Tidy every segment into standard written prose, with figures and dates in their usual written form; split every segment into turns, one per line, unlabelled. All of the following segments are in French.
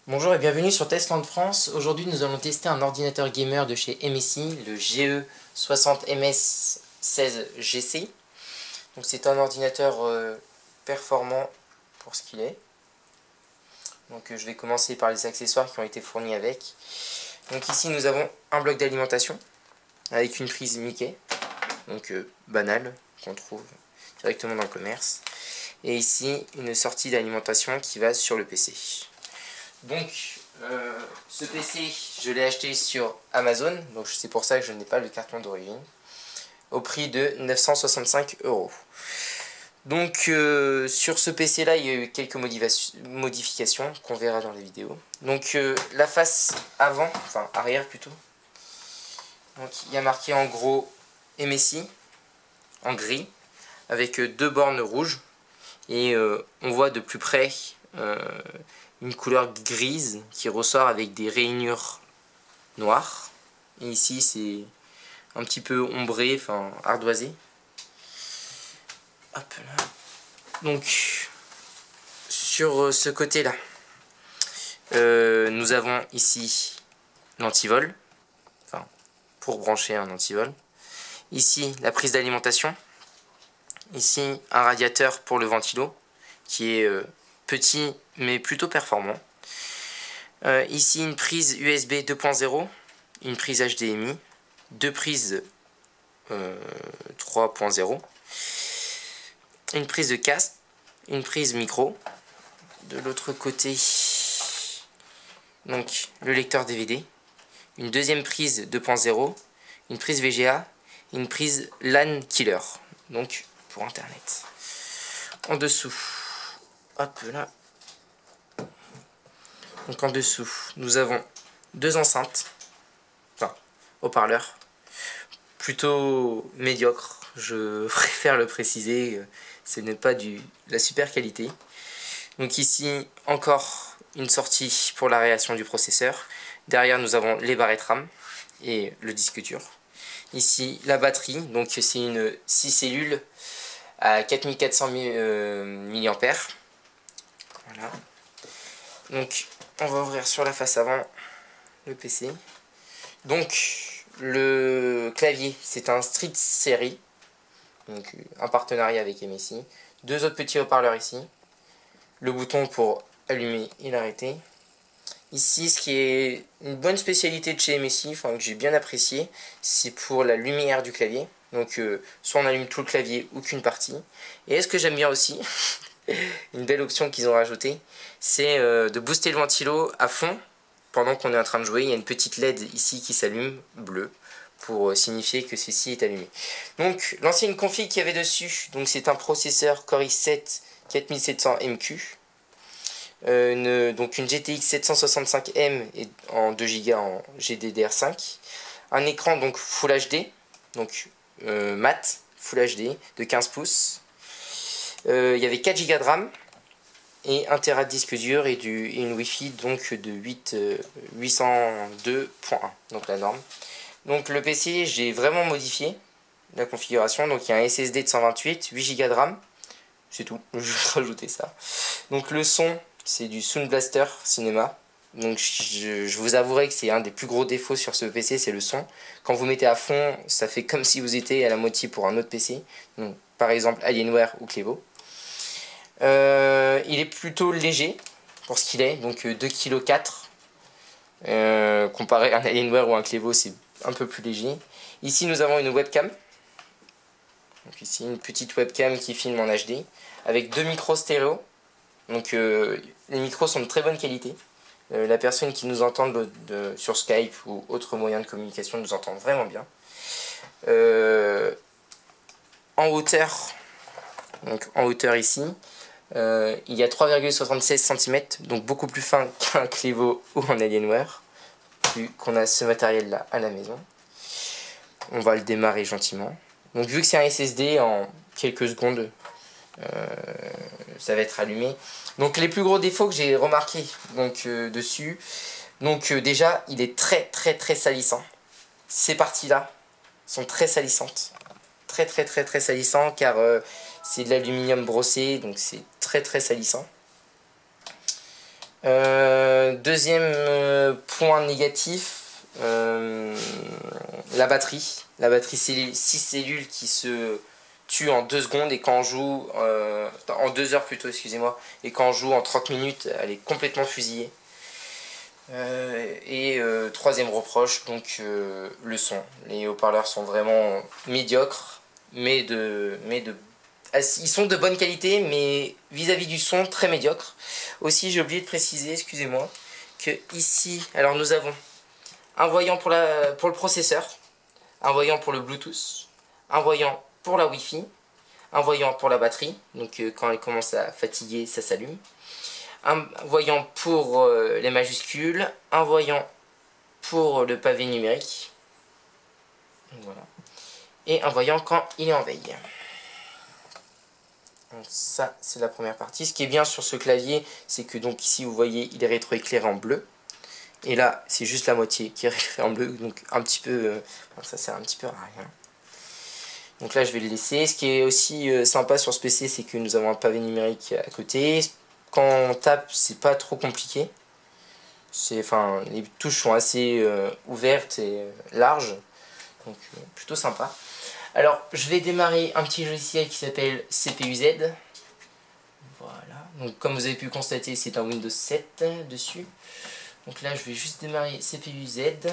Bonjour et bienvenue sur Testland France. Aujourd'hui nous allons tester un ordinateur gamer de chez MSI, le GE60MS16GC. Donc c'est un ordinateur performant pour ce qu'il est. Donc je vais commencer par les accessoires qui ont été fournis avec. Donc ici nous avons un bloc d'alimentation avec une prise Mickey, donc banale, qu'on trouve directement dans le commerce. Et ici une sortie d'alimentation qui va sur le PC. Donc ce PC je l'ai acheté sur Amazon, donc c'est pour ça que je n'ai pas le carton d'origine, au prix de 965 €. Donc sur ce PC là il y a eu quelques modifications qu'on verra dans les vidéos. Donc la face avant, enfin arrière plutôt, donc il y a marqué en gros MSI en gris avec deux bornes rouges et on voit de plus près une couleur grise qui ressort avec des rainures noires. Et ici c'est un petit peu ombré, enfin ardoisé. Hop là. Donc sur ce côté là nous avons ici l'antivol, enfin pour brancher un antivol. Ici la prise d'alimentation. Ici un radiateur pour le ventilo qui est petit mais plutôt performant. Ici une prise USB 2.0, une prise HDMI, deux prises 3.0, une prise de casque, une prise micro. De l'autre côté, donc le lecteur DVD, une deuxième prise 2.0, une prise VGA, une prise LAN killer, donc pour internet. En dessous, hop là. Donc en dessous, nous avons deux enceintes, enfin haut-parleurs, plutôt médiocres, je préfère le préciser, ce n'est pas de la super qualité. Donc ici encore une sortie pour l'aération du processeur. Derrière nous avons les barrettes RAM et le disque dur. Ici la batterie, donc c'est une 6 cellules à 4400 mAh. Voilà. Donc on va ouvrir sur la face avant le PC. Donc le clavier c'est un Street Series, donc un partenariat avec MSI. Deux autres petits haut-parleurs ici. Le bouton pour allumer et l'arrêter. Ici ce qui est une bonne spécialité de chez MSI, enfin que j'ai bien apprécié, c'est pour la lumière du clavier. Donc soit on allume tout le clavier ou qu'une partie. Et ce que j'aime bien aussi, une belle option qu'ils ont rajoutée, c'est de booster le ventilo à fond pendant qu'on est en train de jouer. Il y a une petite LED ici qui s'allume, bleue, pour signifier que ceci est allumé. Donc l'ancienne config qu'il y avait dessus, donc c'est un processeur Core i7 4700MQ, donc une GTX 765M et en 2 Go en GDDR5, un écran donc Full HD, donc mat Full HD de 15 pouces. Il y avait 4 Go de RAM et 1 Tera de disque dur et une Wi-Fi donc de 802.1, donc la norme. Donc le PC, j'ai vraiment modifié la configuration. Donc il y a un SSD de 128, 8 Go de RAM, c'est tout, je vais rajouter ça. Donc le son, c'est du Sound Blaster Cinema. Donc je vous avouerai que c'est un des plus gros défauts sur ce PC, c'est le son. Quand vous mettez à fond, ça fait comme si vous étiez à la moitié pour un autre PC. Donc, par exemple Alienware ou Clevo. Il est plutôt léger pour ce qu'il est, donc 2,4 kg. Comparé à un Alienware ou un Clevo, c'est un peu plus léger. Ici nous avons une webcam. Donc ici une petite webcam qui filme en HD avec deux micros stéréo. Donc les micros sont de très bonne qualité. La personne qui nous entend sur Skype ou autre moyen de communication nous entend vraiment bien. En hauteur, donc en hauteur ici, il y a 3,76 cm, donc beaucoup plus fin qu'un Clevo ou un Alienware, vu qu'on a ce matériel là à la maison. On va le démarrer gentiment. Donc vu que c'est un SSD, en quelques secondes ça va être allumé. Donc les plus gros défauts que j'ai remarqué donc dessus, donc déjà il est très salissant. Ces parties là sont très salissantes. très salissant car c'est de l'aluminium brossé, donc c'est très salissant. Deuxième point négatif, la batterie. La batterie 6 cellules qui se tue en 2 secondes et quand on joue, en 2 heures plutôt, excusez-moi, et quand on joue en 30 minutes, elle est complètement fusillée. Troisième reproche, donc le son. Les haut-parleurs sont vraiment médiocres, mais ils sont de bonne qualité, mais vis-à-vis du son, très médiocre. Aussi, j'ai oublié de préciser, excusez-moi, que ici, alors nous avons un voyant pour le processeur, un voyant pour le Bluetooth, un voyant pour la Wi-Fi, un voyant pour la batterie, donc quand elle commence à fatiguer, ça s'allume. Un voyant pour les majuscules, un voyant pour le pavé numérique, voilà, et un voyant quand il est en veille. Donc ça c'est la première partie. Ce qui est bien sur ce clavier, c'est que donc ici vous voyez il est rétroéclairé en bleu, et là c'est juste la moitié qui est rééclairée en bleu, donc un petit peu, ça sert un petit peu à rien. Donc là je vais le laisser. Ce qui est aussi sympa sur ce PC, c'est que nous avons un pavé numérique à côté. Quand on tape, c'est pas trop compliqué. Les touches sont assez ouvertes et larges, donc plutôt sympa. Alors, je vais démarrer un petit logiciel qui s'appelle CPU-Z. Voilà. Donc, comme vous avez pu constater, c'est un Windows 7 dessus. Donc là, je vais juste démarrer CPU-Z.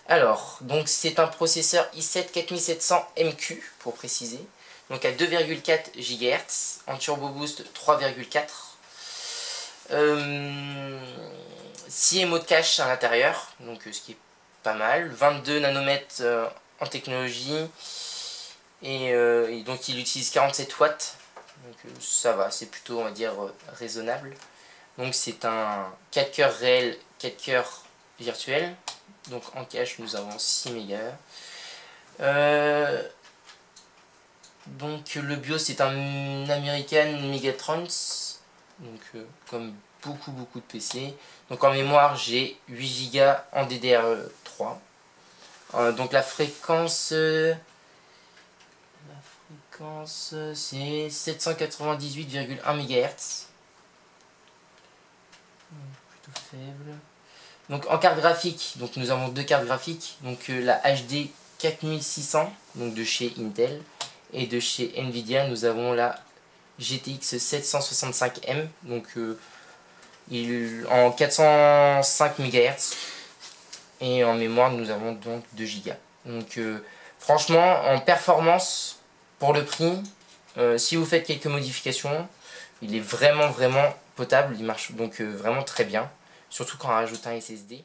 Alors, donc c'est un processeur i7 4700MQ pour préciser. Donc à 2,4 GHz, en Turbo Boost 3,4. 6 mots de cache à l'intérieur, donc ce qui est pas mal. 22 nanomètres en technologie. Et donc il utilise 47 watts. Donc ça va, c'est plutôt, on va dire, raisonnable. Donc c'est un 4 cœurs réel, 4 cœurs virtuel. Donc en cache nous avons 6 MHz. Donc le BIOS c'est un American Megatrons, donc comme beaucoup de PC. Donc en mémoire j'ai 8 Go en DDR3. Donc la fréquence c'est 798,1 MHz. Plutôt faible. Donc en carte graphique, donc nous avons 2 cartes graphiques, donc la HD 4600 donc de chez Intel, et de chez Nvidia nous avons la GTX 765M, donc en 405 MHz, et en mémoire nous avons donc 2 Go. Donc franchement en performance pour le prix, si vous faites quelques modifications, il est vraiment potable, il marche donc vraiment très bien. Surtout quand on rajoute un SSD.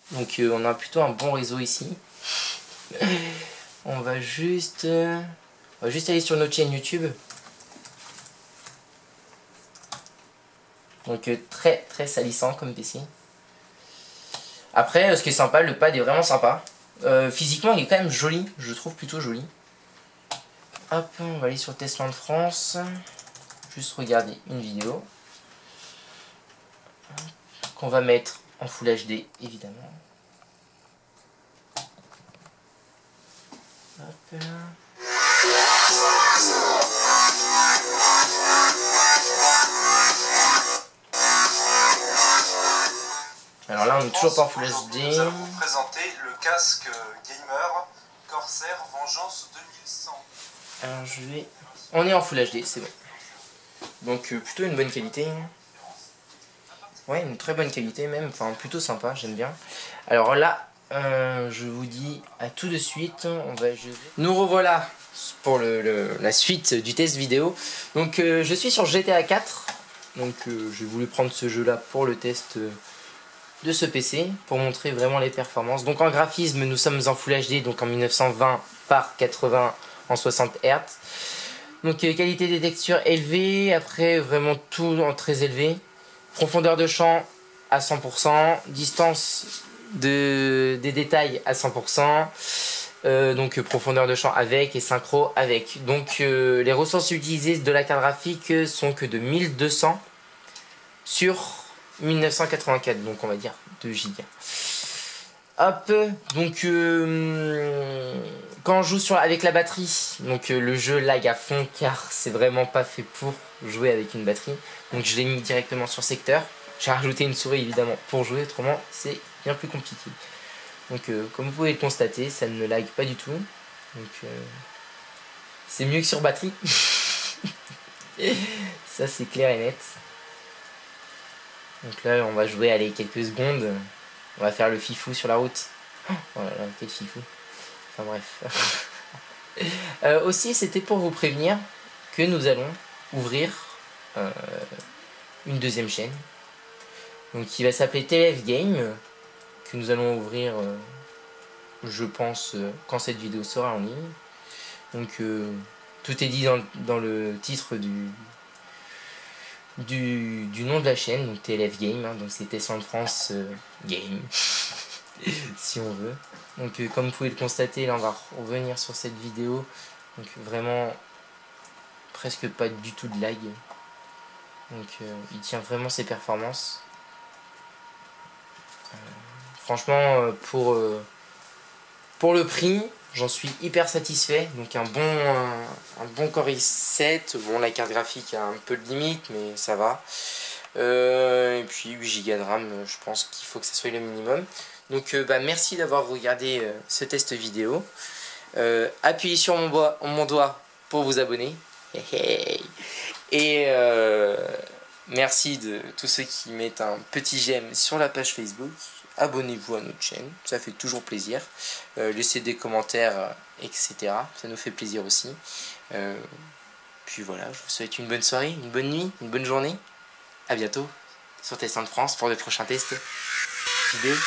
Donc on a plutôt un bon réseau ici. On va juste aller sur notre chaîne YouTube. Donc très salissant comme PC. Après ce qui est sympa, le pad est vraiment sympa. Physiquement il est quand même joli, je le trouve plutôt joli. Hop, on va aller sur Testland France. Juste regarder une vidéo. Qu'on va mettre en Full HD évidemment. Hop là. Alors là on est toujours pas en Full HD.
Nous allons vous présenter le casque gamer Corsair Vengeance 2100.
Alors on est en Full HD, c'est bon. Donc plutôt une bonne qualité. Ouais, une très bonne qualité même, enfin plutôt sympa, j'aime bien. Alors là, je vous dis à tout de suite. Nous revoilà pour la suite du test vidéo. Donc je suis sur GTA 4. Donc j'ai voulu prendre ce jeu là pour le test de ce PC, pour montrer vraiment les performances. Donc en graphisme, nous sommes en Full HD, donc en 1920 par 80 en 60 Hz. Donc qualité des textures élevée, après vraiment tout en très élevé. Profondeur de champ à 100%, distance des détails à 100%, donc profondeur de champ avec et synchro avec. Donc les ressources utilisées de la carte graphique sont que de 1200 sur 1984, donc on va dire 2 Go. Hop, donc quand on joue avec la batterie, donc le jeu lag à fond car c'est vraiment pas fait pour jouer avec une batterie. Donc je l'ai mis directement sur secteur. J'ai rajouté une souris évidemment pour jouer, autrement c'est bien plus compliqué. Donc comme vous pouvez le constater, ça ne lag pas du tout. Donc c'est mieux que sur batterie. Ça c'est clair et net. Donc là on va jouer allez quelques secondes. On va faire le fifou sur la route. Oh là là, quel fifou. Enfin bref. Aussi c'était pour vous prévenir que nous allons ouvrir une deuxième chaîne. Donc qui va s'appeler TLF Game. Que nous allons ouvrir je pense quand cette vidéo sera en ligne. Donc tout est dit dans le titre du nom de la chaîne, donc TLF Game, hein, donc c'était Centre France Game, si on veut. Donc comme vous pouvez le constater, là on va revenir sur cette vidéo, donc vraiment presque pas du tout de lag, donc il tient vraiment ses performances. Franchement pour le prix, j'en suis hyper satisfait. Donc un bon Core i7. Bon, la carte graphique a un peu de limite, mais ça va. Et puis 8 Go de RAM, je pense qu'il faut que ça soit le minimum. Donc merci d'avoir regardé ce test vidéo. Appuyez sur mon doigt pour vous abonner. Et merci de tous ceux qui mettent un petit j'aime sur la page Facebook. Abonnez-vous à notre chaîne, ça fait toujours plaisir. Laissez des commentaires, etc. Ça nous fait plaisir aussi. Puis voilà, je vous souhaite une bonne soirée, une bonne nuit, une bonne journée. A bientôt sur Test de France pour de prochains tests vidéo.